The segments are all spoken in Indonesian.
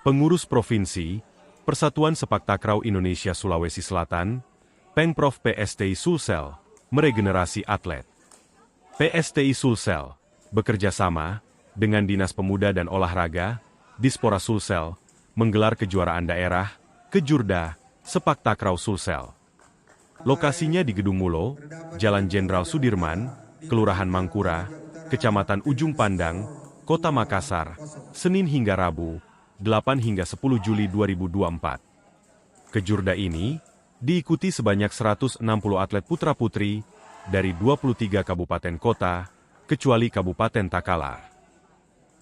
Pengurus Provinsi, Persatuan Sepak Takraw Indonesia Sulawesi Selatan, Pengprov PSTI Sulsel, meregenerasi atlet. PSTI Sulsel bekerja sama dengan Dinas Pemuda dan Olahraga, Dispora Sulsel, menggelar kejuaraan daerah, Kejurda, Sepak Takraw Sulsel. Lokasinya di Gedung Mulo, Jalan Jenderal Sudirman, Kelurahan Mangkura, Kecamatan Ujung Pandang, Kota Makassar, Senin hingga Rabu, 8 hingga 10 Juli 2024. Kejurda ini diikuti sebanyak 160 atlet putra-putri dari 23 kabupaten kota, kecuali Kabupaten Takalar.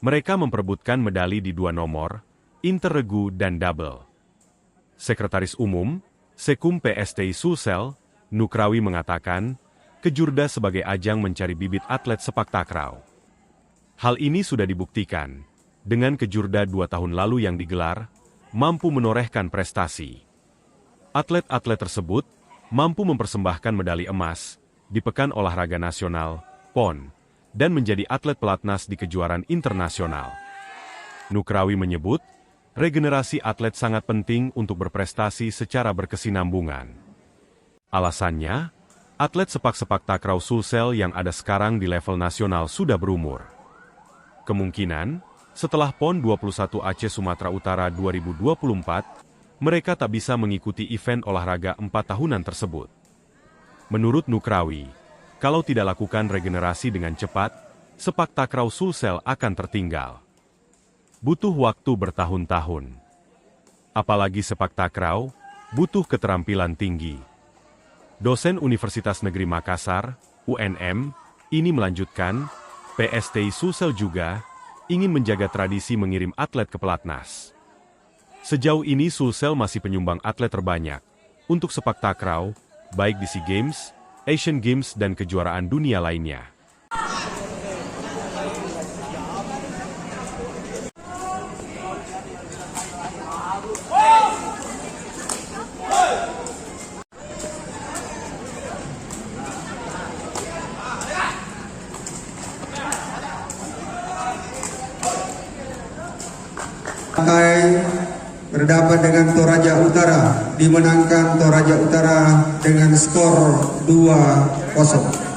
Mereka memperebutkan medali di 2 nomor, interregu dan double. Sekretaris Umum, Sekum PSTI Sulsel, Nukrawi mengatakan, Kejurda sebagai ajang mencari bibit atlet sepak takraw. Hal ini sudah dibuktikan. Dengan Kejurda 2 tahun lalu yang digelar, mampu menorehkan prestasi. Atlet-atlet tersebut mampu mempersembahkan medali emas di Pekan Olahraga Nasional, PON, dan menjadi atlet pelatnas di kejuaraan internasional. Nukrawi menyebut, regenerasi atlet sangat penting untuk berprestasi secara berkesinambungan. Alasannya, atlet sepak takraw Sulsel yang ada sekarang di level nasional sudah berumur. Kemungkinan, setelah PON 21 Aceh Sumatera Utara 2024, mereka tak bisa mengikuti event olahraga 4 tahunan tersebut. Menurut Nukrawi, kalau tidak lakukan regenerasi dengan cepat, sepak takraw Sulsel akan tertinggal. Butuh waktu bertahun-tahun. Apalagi sepak takraw, butuh keterampilan tinggi. Dosen Universitas Negeri Makassar, UNM, ini melanjutkan, PSTI Sulsel juga ingin menjaga tradisi mengirim atlet ke pelatnas. Sejauh ini Sulsel masih penyumbang atlet terbanyak untuk sepak takraw, baik di SEA Games, Asian Games dan kejuaraan dunia lainnya. Berhadapan dengan Toraja Utara, dimenangkan Toraja Utara dengan skor 2-0.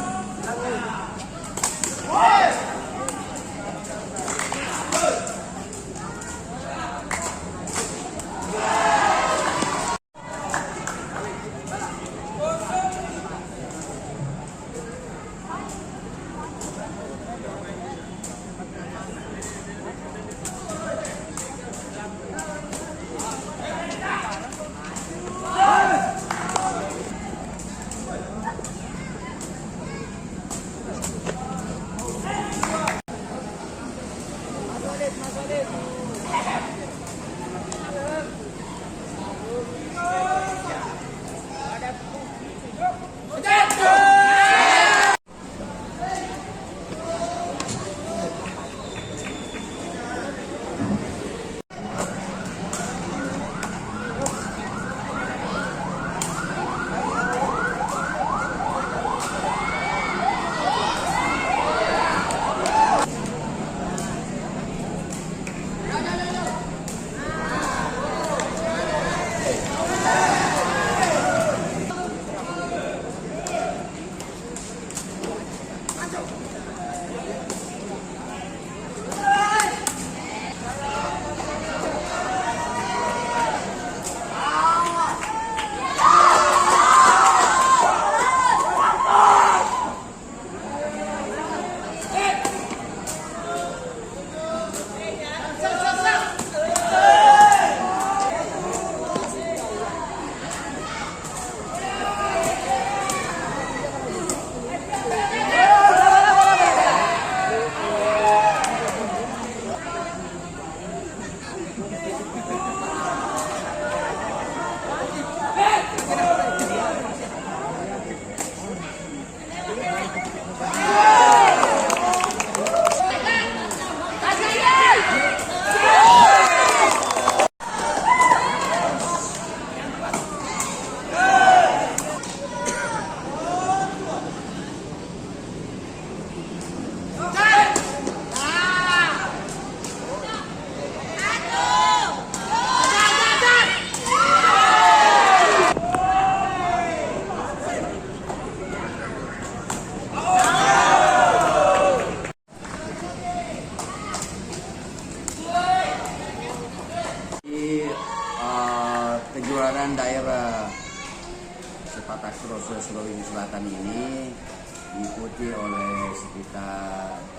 diikuti oleh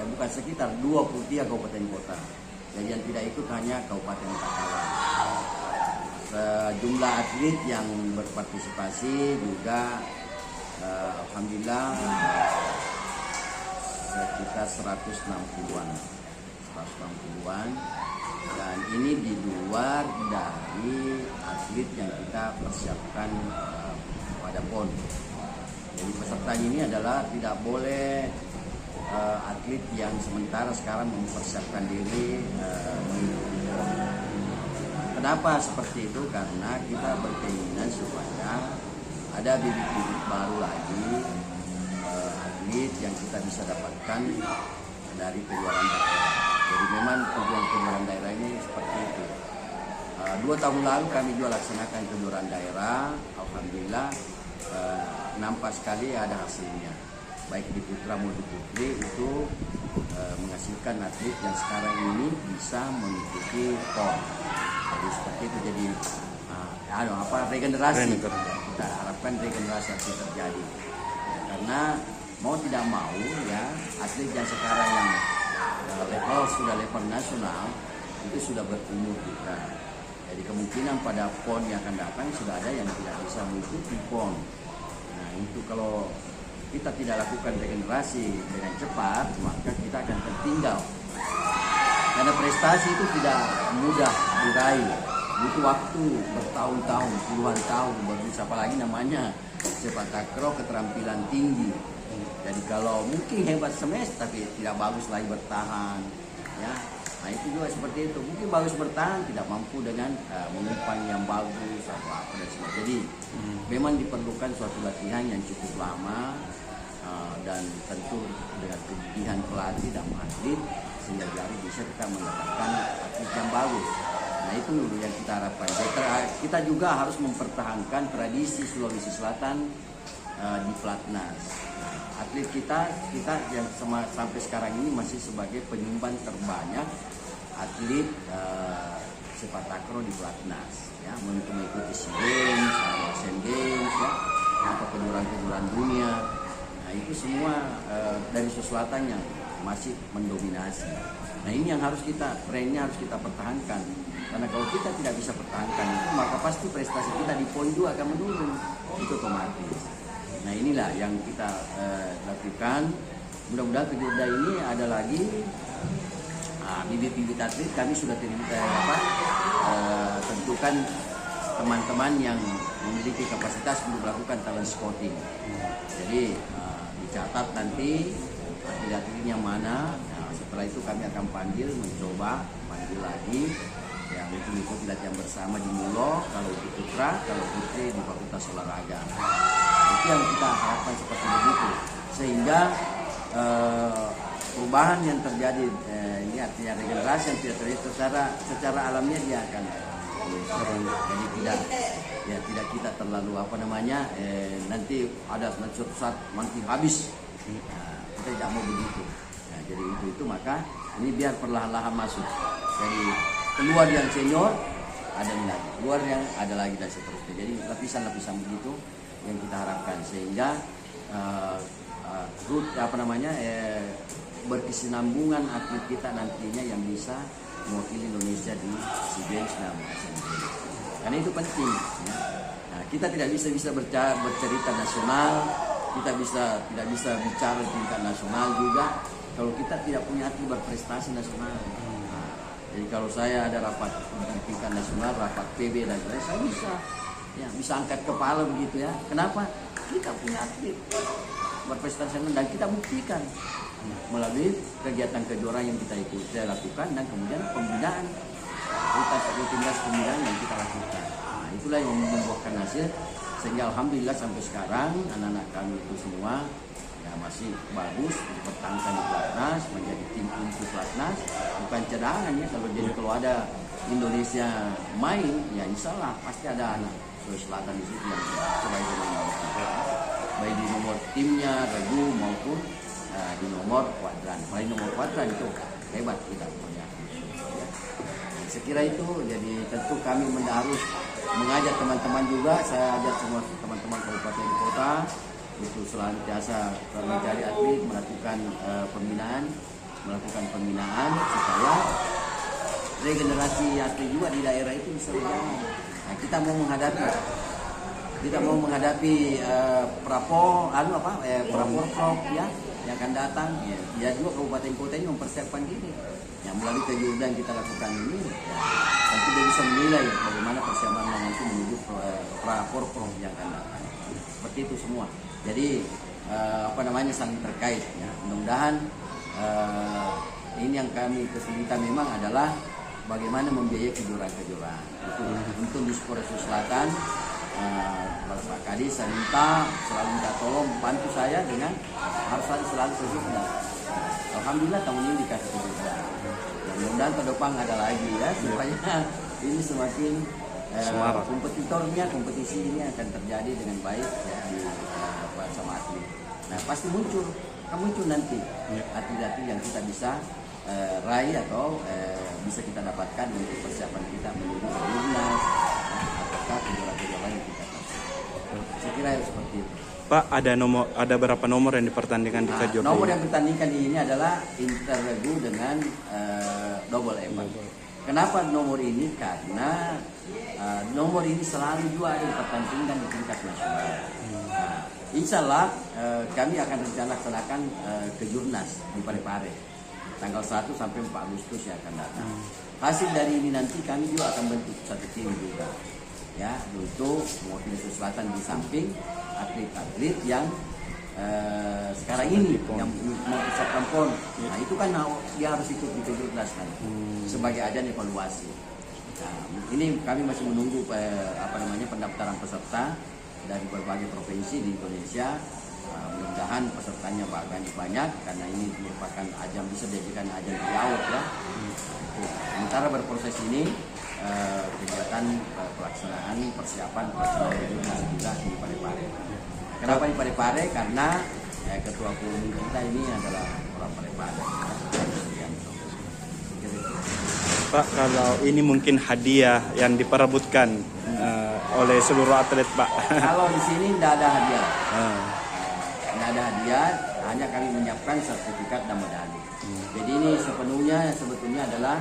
bukan sekitar 23 kabupaten kota. Jadi yang tidak ikut hanya Kabupaten Takalar. Sejumlah atlet yang berpartisipasi juga alhamdulillah sekitar 160-an. Dan ini di luar dari atlet yang kita persiapkan pada PON. Jadi peserta ini adalah tidak boleh atlet yang sementara sekarang mempersiapkan diri mengikuti PON. Kenapa seperti itu? Karena kita berkeinginan supaya ada bibit-bibit baru lagi atlet yang kita bisa dapatkan dari kejuaraan daerah. Jadi memang kejuaraan daerah ini seperti itu. 2 tahun lalu kami juga laksanakan kejuaraan daerah. Alhamdulillah nampak sekali ada hasilnya. Baik di putra maupun putri itu menghasilkan atlet yang sekarang ini bisa mengikuti PON. Jadi seperti itu, jadi regenerasi. Kita harapkan regenerasi terjadi. Ya, karena mau tidak mau ya atlet yang sekarang yang sudah level nasional itu sudah berumur juga. Jadi kemungkinan pada PON yang akan datang sudah ada yang tidak bisa mengikuti PON. Nah itu kalau kita tidak lakukan regenerasi dengan cepat maka kita akan tertinggal. Karena prestasi itu tidak mudah diraih, butuh waktu bertahun-tahun, puluhan tahun, apalagi namanya sepak takraw keterampilan tinggi. Jadi kalau mungkin hebat semest tapi tidak bagus lagi bertahan, ya. Nah itu juga seperti itu. Mungkin bagus bertahan tidak mampu dengan mengumpan yang bagus apa dan sebagainya. Jadi memang diperlukan suatu latihan yang cukup lama dan tentu dengan kegigihan pelatih dan atlet sehingga jadi bisa kita mendapatkan atlet yang bagus. Nah itu dulu yang kita harapkan. Kita juga harus mempertahankan tradisi Sulawesi Selatan di Platnas. Atlet kita yang sampai sekarang ini masih sebagai penyumbang terbanyak atlet sepak takraw di Platnas, ya, mengikuti SEA Games, Asian Games, ya, atau kejuaraan dunia. Nah itu semua dari Sulawesi Selatan yang masih mendominasi. Nah ini yang trennya harus kita pertahankan. Karena kalau kita tidak bisa pertahankan itu, maka pasti prestasi kita di PON juga akan menurun. Itu otomatis. Nah inilah yang kita lakukan. Mudah-mudahan kejuaraan ini ada lagi bibit-bibit atlet. Kami sudah tentukan teman-teman yang memiliki kapasitas untuk melakukan talent scouting. Jadi dicatat nanti atlet-atlet yang mana. Nah, setelah itu kami akan panggil lagi yang mengikuti latihan bersama di Mulo, kalau di Putra, kalau Putri di Fakultas Olahraga. Itu yang kita harapkan seperti begitu, sehingga perubahan yang terjadi ini artinya regenerasi yang tidak terjadi secara alamiah dia akan jadi tidak kita terlalu nanti ada suatu saat nanti habis. Kita tidak mau begitu. Nah, jadi itu maka ini biar perlahan-lahan masuk. Jadi keluar yang senior ada lagi, keluar yang ada lagi dan seterusnya. Jadi lapisan-lapisan begitu yang kita harapkan sehingga berkesinambungan atlet kita nantinya yang bisa mewakili Indonesia di SEA Games dan Asian Games. Karena itu penting. Ya. Nah, kita tidak bisa bercerita nasional, kita tidak bisa bicara tingkat nasional juga kalau kita tidak punya atlet berprestasi nasional. Jadi kalau saya ada rapat tingkat nasional, rapat PB dan lain-lain, saya bisa angkat kepala begitu ya. Kenapa? Kita punya atlet berprestasi dan kita buktikan melalui kegiatan kejuaraan yang kita lakukan dan kemudian pembinaan timnas pembinaan yang kita lakukan. Nah, itulah yang membuahkan hasil sehingga alhamdulillah sampai sekarang anak-anak kami itu semua masih bagus bertahan di Platnas, menjadi tim inti Platnas, bukan cadangan ya. Kalau ada Indonesia main ya insya Allah pasti ada anak Sulawesi Selatan di situ yang sebagai baik di nomor timnya regu maupun di nomor kuadran. Paling nomor kuadran itu hebat kita punya. Ya. Saya kira itu, jadi tentu kami harus mengajak teman-teman juga. Saya ajak semua teman-teman kabupaten kota untuk senantiasa mencari atlet, melakukan pembinaan supaya regenerasi atlet juga di daerah itu bisa berjalan. Nah, kita mau menghadapi Prapor ya yang akan datang ya juga kabupaten kota ini mempersiapkan diri. Yang melalui kegiatan yang kita lakukan ini tentu dia bisa menilai bagaimana persiapan nanti menuju Prapor yang akan datang. Seperti itu semua. Jadi saling terkait ya. Mudah-mudahan ini yang kami kesulitan memang adalah bagaimana membiayai kejuaraan. Untuk di Sulawesi Selatan, Pak Kadis saya minta selalu minta tolong bantu saya dengan harus selalu kejuaraan. Alhamdulillah tahun ini dikasih kejuaraan. Mudah-mudahan ke depan ada lagi ya supaya ini semakin kompetisi ini akan terjadi dengan baik ya, sama atlet. Nah pasti muncul nanti atlet-atlet yang kita bisa raih atau bisa kita dapatkan untuk persiapan kita menuju timnas atau kejuaraan yang kita kasih. Saya kira seperti itu. Pak, ada berapa nomor yang dipertandingkan di kejuaraan? Nomor yang dipertandingkan ini adalah interregu dengan double event. Kenapa nomor ini? Karena nomor ini selalu juga ada dipertandingkan di tingkat nasional. Insya Allah kami akan laksanakan kejurnas di Parepare tanggal 1 sampai 4 Agustus yang akan datang. Hasil dari ini nanti kami juga akan bentuk satu tim juga ya untuk mewakili Sulawesi Selatan di samping atlet-atlet yang sekarang ini yang mempersiapkan PON. Nah itu kan dia harus ikut di kejurnas kan sebagai ajang evaluasi. Nah, ini kami masih menunggu pendaftaran peserta dari berbagai provinsi di Indonesia. Mudah-mudahan pesertanya banyak karena ini merupakan ajang, bisa dijadikan ajang tryout ya. Sementara berproses ini kegiatan pelaksanaan persiapan kejurnas juga di Parepare. Kenapa di Parepare? Karena ketua umum kita ini adalah orang Parepare. Pak, kalau ini mungkin hadiah yang diperebutkan oleh seluruh atlet, Pak. Kalau di sini tidak ada hadiah. Tidak ada hadiah, hanya kami menyiapkan sertifikat dan medali. Jadi ini sebetulnya adalah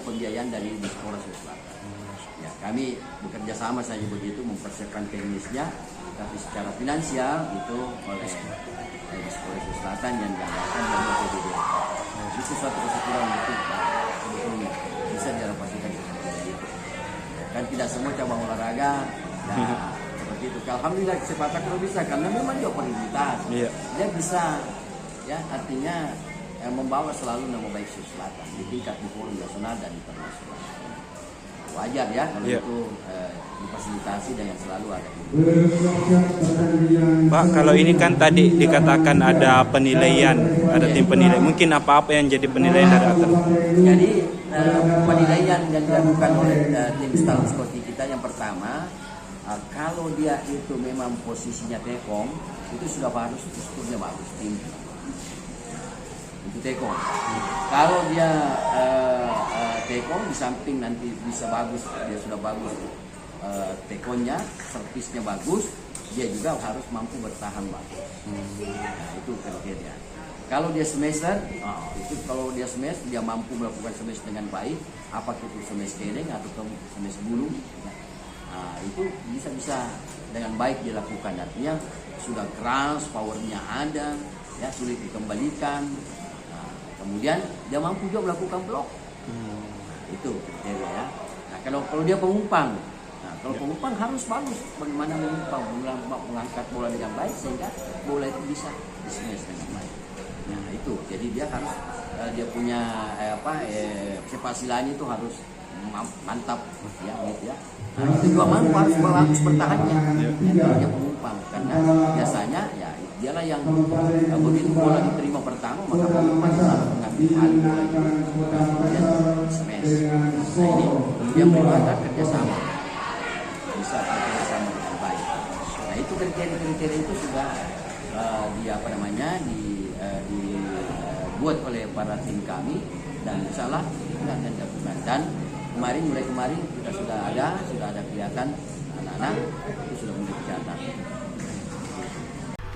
pembiayaan dari Disporas Selatan. Ya, kami bekerja sama saja begitu mempersiapkan teknisnya, tapi secara finansial itu oleh Disporas Selatan yang dianggarkan dan BPBD. Itu suatu kesatuan itu sebetulnya bisa dialokasikan seperti itu. Kan tidak semua cabang olahraga seperti itu. Alhamdulillah sepak takraw bisa karena memang dia prioritas. Dia bisa ya artinya membawa selalu nama baik Sulawesi Selatan di tingkat forum nasional dan internasional. Wajar ya kalau itu difasilitasi dan yang selalu ada. Pak, kalau ini kan tadi dikatakan ada penilaian, ada tim penilai. Mungkin apa-apa yang jadi penilaian dari atlet? Jadi penilaian yang dilakukan oleh tim Stalin Scotty kita yang pertama, kalau dia itu memang posisinya tekong, itu sudah harus strukturnya bagus tinggi. Itu tekong. Kalau dia tekong di samping nanti bisa bagus, dia sudah bagus tekonnya, servisnya bagus, dia juga harus mampu bertahan bagus. Nah, itu kriteria. Kalau dia semester, kalau dia smash, dia mampu melakukan smash dengan baik, apakah itu smash kering atau smash bulu, nah, itu bisa dengan baik dilakukan. Artinya sudah keras, powernya ada, ya sulit dikembalikan. Nah, kemudian dia mampu juga melakukan blok. Itu kriteria ya. Nah, kalau dia pengumpang, pengumpang harus bagus. Bagaimana mengangkat bola dengan baik sehingga bola itu bisa di-smash dengan baik. Nah itu, jadi dia harus dia punya sepak silanya itu harus mantap ya gitu ya. Nah, itu juga mampu harus bagus bertahannya. Kalau dia pengumpang karena biasanya ya dialah yang begitu bola diterima pertama maka pengumpang harus mengambil alih bola itu kemudian smash. Nah ini dia melibatkan kerjasama, bisa kerjasama dengan baik. Nah itu kriteria itu sudah dibuat oleh para tim kami dan insyaallah kita akan lakukan. Dan mulai kemarin kita sudah ada kelihatan anak-anak itu sudah mulai dicatat.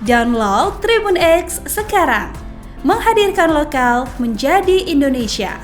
Download Tribun X sekarang. Menghadirkan lokal menjadi Indonesia.